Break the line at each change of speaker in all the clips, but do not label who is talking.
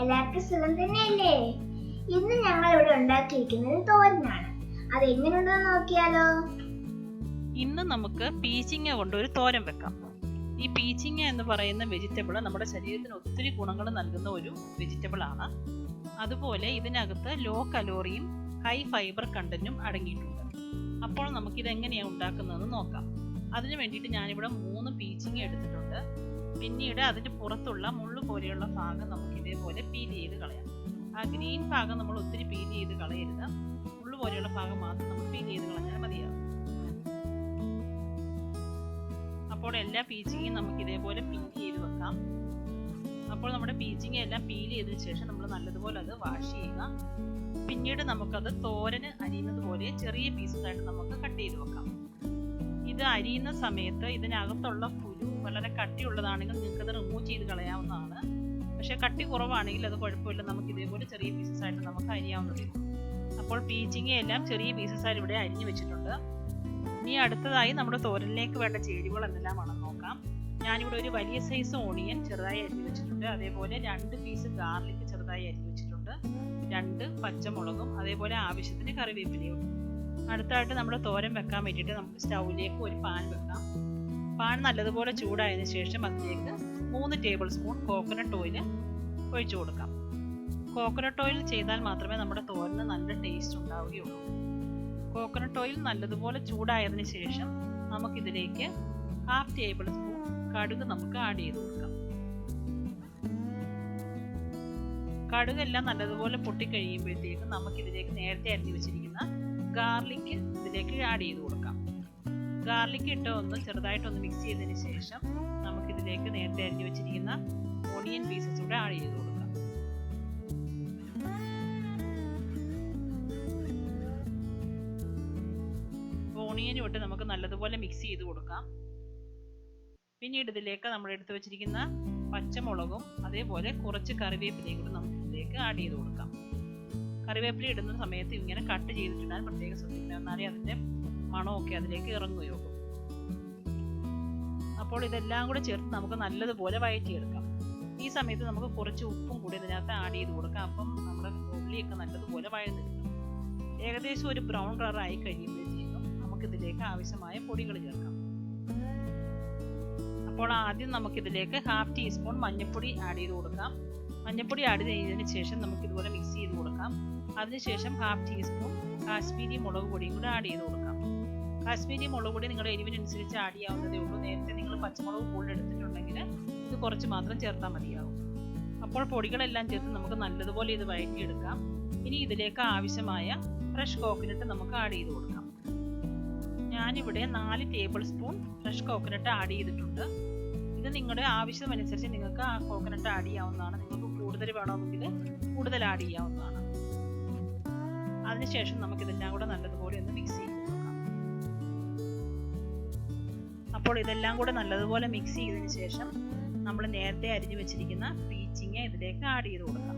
എല്ലാവർക്കും സുഖം തന്നെയല്ലേ? ഇന്ന് ഞങ്ങൾ ഇവിടെ ഉണ്ടാക്കിയിരിക്കുന്നത് തോരനാണ്. അത് എങ്ങനെയുണ്ടെന്ന് നോക്കിയാലോ?
ഇന്ന് നമുക്ക് പീച്ചിങ്ങ കൊണ്ട് ഒരു തോരൻ വെക്കാം. ഈ പീച്ചിങ്ങ എന്ന് പറയുന്ന വെജിറ്റബിൾ നമ്മുടെ ശരീരത്തിന് ഒത്തിരി ഗുണങ്ങൾ നൽകുന്ന ഒരു വെജിറ്റബിൾ ആണ്. അതുപോലെ ഇതിനകത്ത് ലോ കലോറിയും ഹൈ ഫൈബർ കണ്ടന്റും അടങ്ങിയിട്ടുണ്ട്. അപ്പോൾ നമുക്കിത് എങ്ങനെയാണ് ഉണ്ടാക്കുന്നതെന്ന് നോക്കാം. അതിന് വേണ്ടിയിട്ട് ഞാനിവിടെ 3 പീച്ചിങ്ങ എടുത്തിട്ടുണ്ട്. പിന്നീട് അതിൻ്റെ പുറത്തുള്ള മുള്ളു പോലെയുള്ള ഭാഗം നമുക്ക് ഇതേപോലെ പീൽ ചെയ്ത് കളയാം. ആ ഗ്രീൻ ഭാഗം നമ്മൾ ഒത്തിരി പീൽ ചെയ്ത് കളയരുത്. മുള്ളു പോലെയുള്ള ഭാഗം മാത്രം നമ്മൾ പീൽ ചെയ്ത് കളഞ്ഞാൽ മതിയാകും. അപ്പോൾ എല്ലാ പീച്ചിങ്ങയും നമുക്ക് ഇതേപോലെ പീൽ ചെയ്ത് വെക്കാം. അപ്പോൾ നമ്മുടെ പീച്ചിങ്ങ എല്ലാം പീൽ ചെയ്തതിന് ശേഷം നമ്മൾ നല്ലതുപോലെ അത് വാഷ് ചെയ്യുക. പിന്നീട് നമുക്കത് തോരന് അരിയുന്നത് പോലെ ചെറിയ പീസസായിട്ട് നമുക്ക് കട്ട് ചെയ്ത് വെക്കാം. ഇത് അരിയുന്ന സമയത്ത് ഇതിനകത്തുള്ള പുരു വളരെ കട്ടിയുള്ളതാണെങ്കിൽ നിങ്ങൾക്കത് റിമൂവ് ചെയ്ത് കളയാവുന്നതാണ്. പക്ഷെ കട്ടി കുറവാണെങ്കിൽ അത് കുഴപ്പമില്ല, നമുക്ക് ഇതേപോലെ ചെറിയ പീസസായിട്ട് നമുക്ക് അരിയാവുന്നതേ. അപ്പോൾ പീച്ചിങ്ങയെല്ലാം ചെറിയ പീസസായിട്ട് ഇവിടെ അരിഞ്ഞു വെച്ചിട്ടുണ്ട്. ഇനി അടുത്തതായി നമ്മുടെ തോരനിലേക്ക് വേണ്ട ചേരുവകൾ എന്തെല്ലാമാണെന്ന് നോക്കാം. ഞാനിവിടെ ഒരു വലിയ സൈസ് ഓണിയൻ ചെറുതായി അരിഞ്ഞു വെച്ചിട്ടുണ്ട്. അതേപോലെ 2 പീസ് ഗാർലിക് ചെറുതായി അരിഞ്ഞു വെച്ചിട്ടുണ്ട്. 2 പച്ചമുളകും അതേപോലെ ആവശ്യത്തിന് കറിവേപ്പിലയും. അടുത്തായിട്ട് നമ്മുടെ തോരൻ വെക്കാൻ വേണ്ടിയിട്ട് നമുക്ക് സ്റ്റൗവിലേക്ക് ഒരു പാൻ വെക്കാം. പാൻ നല്ലതുപോലെ ചൂടായതിനു ശേഷം അതിലേക്ക് 3 ടേബിൾ സ്പൂൺ കോക്കനട്ട് ഓയിൽ ഒഴിച്ചു കൊടുക്കാം. കോക്കനട്ട് ഓയിൽ ചെയ്താൽ മാത്രമേ നമ്മുടെ തോരന് നല്ല ടേസ്റ്റ് ഉണ്ടാവുകയുള്ളൂ. കോക്കനട്ട് ഓയിൽ നല്ലതുപോലെ ചൂടായതിനു ശേഷം നമുക്കിതിലേക്ക് 1/2 ടേബിൾ സ്പൂൺ കടുക് നമുക്ക് ആഡ് ചെയ്ത് കൊടുക്കാം. കടുകെല്ലാം നല്ലതുപോലെ പൊട്ടിക്കഴിയുമ്പോഴത്തേക്ക് നമുക്കിതിലേക്ക് നേരത്തെ അരിഞ്ഞു വെച്ചിരിക്കുന്ന ഗാർലിക് ഇതിലേക്ക് ആഡ് ചെയ്ത് കൊടുക്കാം. ഗാർലിക് ഇട്ട് ഒന്ന് ചെറുതായിട്ടൊന്ന് മിക്സ് ചെയ്തതിന് ശേഷം നമുക്കിതിലേക്ക് നേരത്തെ അരിഞ്ഞു വെച്ചിരിക്കുന്ന ഓണിയൻ പീസസ് കൂടെ ആഡ് ചെയ്ത് കൊടുക്കാം. ഓണിയനും ഇട്ട് നമുക്ക് നല്ലതുപോലെ മിക്സ് ചെയ്ത് കൊടുക്കാം. പിന്നീട് ഇതിലേക്ക് നമ്മൾ എടുത്തു വെച്ചിരിക്കുന്ന പച്ചമുളകും അതേപോലെ കുറച്ച് കറിവേപ്പിലയും കൂടെ നമുക്ക് ഇതിലേക്ക് ആഡ് ചെയ്ത് കൊടുക്കാം. കറിവേപ്പില ഇടുന്ന സമയത്ത് ഇങ്ങനെ കട്ട് ചെയ്തിട്ടുണ്ടാൽ പ്രത്യേകം ശ്രദ്ധിക്കണം, എന്നാലേ അതിൻ്റെ മണമൊക്കെ അതിലേക്ക് ഇറങ്ങുകയുള്ളൂ. അപ്പോൾ ഇതെല്ലാം കൂടെ ചേർത്ത് നമുക്ക് നല്ലതുപോലെ വഴറ്റിയെടുക്കാം. ഈ സമയത്ത് നമുക്ക് കുറച്ച് ഉപ്പും കൂടി ഇതിനകത്ത് ആഡ് ചെയ്ത് കൊടുക്കാം. അപ്പം നമ്മുടെ ഉള്ളിയൊക്കെ നല്ലതുപോലെ വഴന്നെടുക്കും. ഏകദേശം ഒരു ബ്രൗൺ കളർ ആയി കഴിയുമ്പോഴത്തേക്കും നമുക്കിതിലേക്ക് ആവശ്യമായ പൊടികൾ ചേർക്കാം. അപ്പോൾ ആദ്യം നമുക്കിതിലേക്ക് 1/2 ടീസ്പൂൺ മഞ്ഞൾപ്പൊടി ആഡ് ചെയ്ത് കൊടുക്കാം. മഞ്ഞൾപ്പൊടി ആഡ് ചെയ്തതിന് ശേഷം നമുക്ക് ഇതുപോലെ മിക്സ് ചെയ്ത് കൊടുക്കാം. അതിനുശേഷം 1/2 ടീസ്പൂൺ കാശ്മീരി മുളക് പൊടിയും കൂടെ ആഡ് ചെയ്ത് കൊടുക്കാം. കാശ്മീരി മുളക് പൊടി നിങ്ങളുടെ എരിവിനനുസരിച്ച് ആഡ് ചെയ്യാവുന്നതേ ഉള്ളൂ. നേരത്തെ നിങ്ങൾ പച്ചമുളക് കൂടുതൽ എടുത്തിട്ടുണ്ടെങ്കിൽ ഇത് കുറച്ച് മാത്രം ചേർത്താൽ മതിയാവും. അപ്പോൾ പൊടികളെല്ലാം ചേർത്ത് നമുക്ക് നല്ലതുപോലെ ഇത് വഴറ്റിയെടുക്കാം. ഇനി ഇതിലേക്ക് ആവശ്യമായ ഫ്രഷ് കോക്കനട്ട് നമുക്ക് ആഡ് ചെയ്ത് കൊടുക്കാം. ഞാനിവിടെ 4 table spoon fresh coconut add ചെയ്തിട്ടുണ്ട്. ഇത് നിങ്ങളുടെ ആവശ്യമനുസരിച്ച് നിങ്ങൾക്ക് ആ കോക്കനട്ട് ആഡ് ചെയ്യാവുന്നതാണ്. നിങ്ങൾക്ക് കൂടുതൽ വേണമെങ്കിൽ കൂടുതൽ ആഡ് ചെയ്യാവുന്നതാണ്. അതിനുശേഷം നമുക്കിതെല്ലാം കൂടെ നല്ലതുപോലെ ഒന്ന് മിക്സ് ചെയ്ത് കൊടുക്കാം. അപ്പോൾ ഇതെല്ലാം കൂടെ നല്ലതുപോലെ മിക്സ് ചെയ്തതിന് ശേഷം നമ്മൾ നേരത്തെ അരിഞ്ഞു വെച്ചിരിക്കുന്ന പീച്ചിങ്ങ ഇതിലേക്ക് ആഡ് ചെയ്ത് കൊടുക്കാം.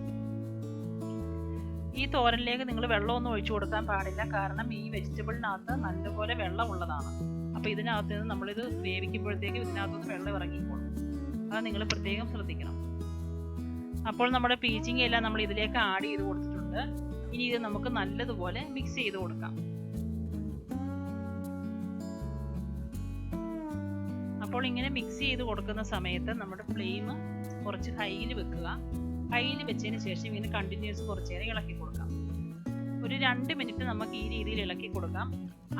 ഈ തോരനിലേക്ക് നിങ്ങൾ വെള്ളമൊന്നും ഒഴിച്ചു കൊടുക്കാൻ പാടില്ല, കാരണം ഈ വെജിറ്റബിളിനകത്ത് നല്ലപോലെ വെള്ളമുള്ളതാണ്. അപ്പോൾ ഇതിനകത്ത് നിന്ന് നമ്മളിത് വേവിക്കുമ്പോഴത്തേക്കും ഇതിനകത്തുനിന്ന് വെള്ളം ഇറങ്ങിക്കോളും. അത് നിങ്ങൾ പ്രത്യേകം ശ്രദ്ധിക്കണം. അപ്പോൾ നമ്മുടെ പീച്ചിങ്ങ എല്ലാം നമ്മൾ ഇതിലേക്ക് ആഡ് ചെയ്ത് കൊടുത്തിട്ടുണ്ട്. ഇനി ഇത് നമുക്ക് നല്ലതുപോലെ മിക്സ് ചെയ്ത് കൊടുക്കാം. അപ്പോൾ ഇങ്ങനെ മിക്സ് ചെയ്ത് കൊടുക്കുന്ന സമയത്ത് നമ്മുടെ ഫ്ലെയിം കുറച്ച് ഹൈയിൽ വെക്കുക. ഹൈയിൽ വെച്ചതിന് ശേഷം ഇങ്ങനെ കണ്ടിന്യൂസ് കുറച്ച് നേരം ഇളക്കി കൊടുക്കാം. ഒരു 2 മിനിറ്റ് നമുക്ക് ഈ രീതിയിൽ ഇളക്കി കൊടുക്കാം.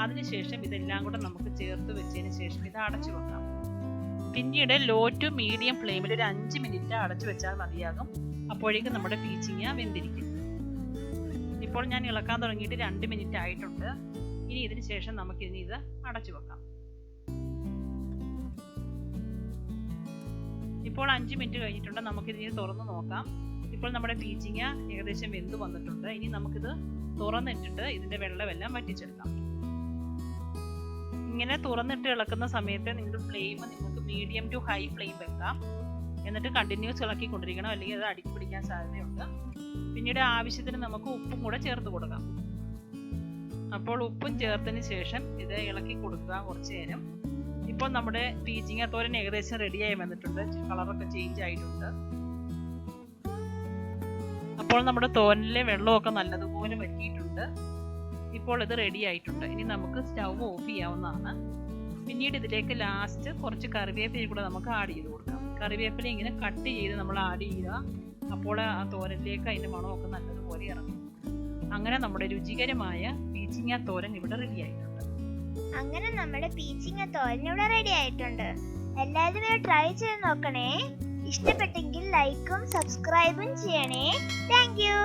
അതിനുശേഷം ഇതെല്ലാം കൂടെ നമുക്ക് ചേർത്ത് വെച്ചതിന് ശേഷം ഇത് അടച്ചു വെക്കാം. പിന്നീട് ലോ ടു മീഡിയം ഫ്ലെയിമിൽ ഒരു 5 മിനിറ്റ് അടച്ചു വെച്ചാൽ മതിയാകും. അപ്പോഴേക്കും നമ്മുടെ പീച്ചിങ്ങ വെന്തിരിക്കും. ഇപ്പോൾ ഞാൻ ഇളക്കാൻ തുടങ്ങിയിട്ട് 2 മിനിറ്റ് ആയിട്ടുണ്ട്. ഇനി ഇതിന് ശേഷം നമുക്കിനി ഇത് അടച്ചു വെക്കാം. ഇപ്പോൾ 5 മിനിറ്റ് കഴിഞ്ഞിട്ടുണ്ട്. നമുക്കിതിനി തുറന്ന് നോക്കാം. ഇപ്പോൾ നമ്മുടെ പീച്ചിങ്ങ ഏകദേശം വെന്ത് വന്നിട്ടുണ്ട്. ഇനി നമുക്കിത് തുറന്നിട്ടിട്ട് ഇതിൻ്റെ വെള്ളമെല്ലാം വറ്റിച്ചെടുക്കാം. ഇങ്ങനെ തുറന്നിട്ട് ഇളക്കുന്ന സമയത്ത് നിങ്ങളുടെ ഫ്ലെയിം നിങ്ങൾക്ക് മീഡിയം ടു ഹൈ ഫ്ലെയിം വെക്കാം. എന്നിട്ട് കണ്ടിന്യൂസ് ഇളക്കിക്കൊണ്ടിരിക്കണം, അല്ലെങ്കിൽ അത് അടിക്ക് പിടിക്കാൻ സാധ്യതയുണ്ട്. പിന്നീട് ആവശ്യത്തിന് നമുക്ക് ഉപ്പും കൂടെ ചേർത്ത് കൊടുക്കാം. അപ്പോൾ ഉപ്പും ചേർത്തതിന് ശേഷം ഇത് ഇളക്കി കൊടുക്കുക കുറച്ച് നേരം. ഇപ്പോൾ നമ്മുടെ പീച്ചിങ്ങ തോരൻ ഏകദേശം റെഡിയായി വന്നിട്ടുണ്ട്. കളറൊക്കെ ചേഞ്ച് ആയിട്ടുണ്ട്. ഇപ്പോൾ നമ്മുടെ തോരനിലെ വെള്ളമൊക്കെ നല്ലതുപോലെ വറ്റിയിട്ടുണ്ട്. ഇപ്പോൾ ഇത് റെഡി ആയിട്ടുണ്ട്. ഇനി നമുക്ക് സ്റ്റൗ ഓഫ് ചെയ്യാവുന്നതാണ്. പിന്നീട് ഇതിലേക്ക് ലാസ്റ്റ് കുറച്ച് കറിവേപ്പില കൂടെ നമുക്ക് ആഡ് ചെയ്ത് കൊടുക്കാം. കറിവേപ്പില ഇങ്ങനെ കട്ട് ചെയ്ത് നമ്മൾ ആഡ് ചെയ്യുക. അപ്പോൾ ആ തോരനിലേക്ക് അതിൻ്റെ മണമൊക്കെ നല്ലതുപോലെ ഇറങ്ങും. അങ്ങനെ നമ്മുടെ രുചികരമായ പീച്ചിങ്ങ തോരൻ ഇവിടെ റെഡി ആയിട്ടുണ്ട്.
അങ്ങനെ നമ്മുടെ പീച്ചിങ്ങ തോരൻ ഇവിടെ റെഡി ആയിട്ടുണ്ട്. എല്ലാവരും ഇത് ട്രൈ ചെയ്ത് നോക്കണേ. ഇഷ്ടപ്പെട്ടെങ്കിൽ ലൈക്കും സബ്സ്ക്രൈബും ചെയ്യണേ. Thank you.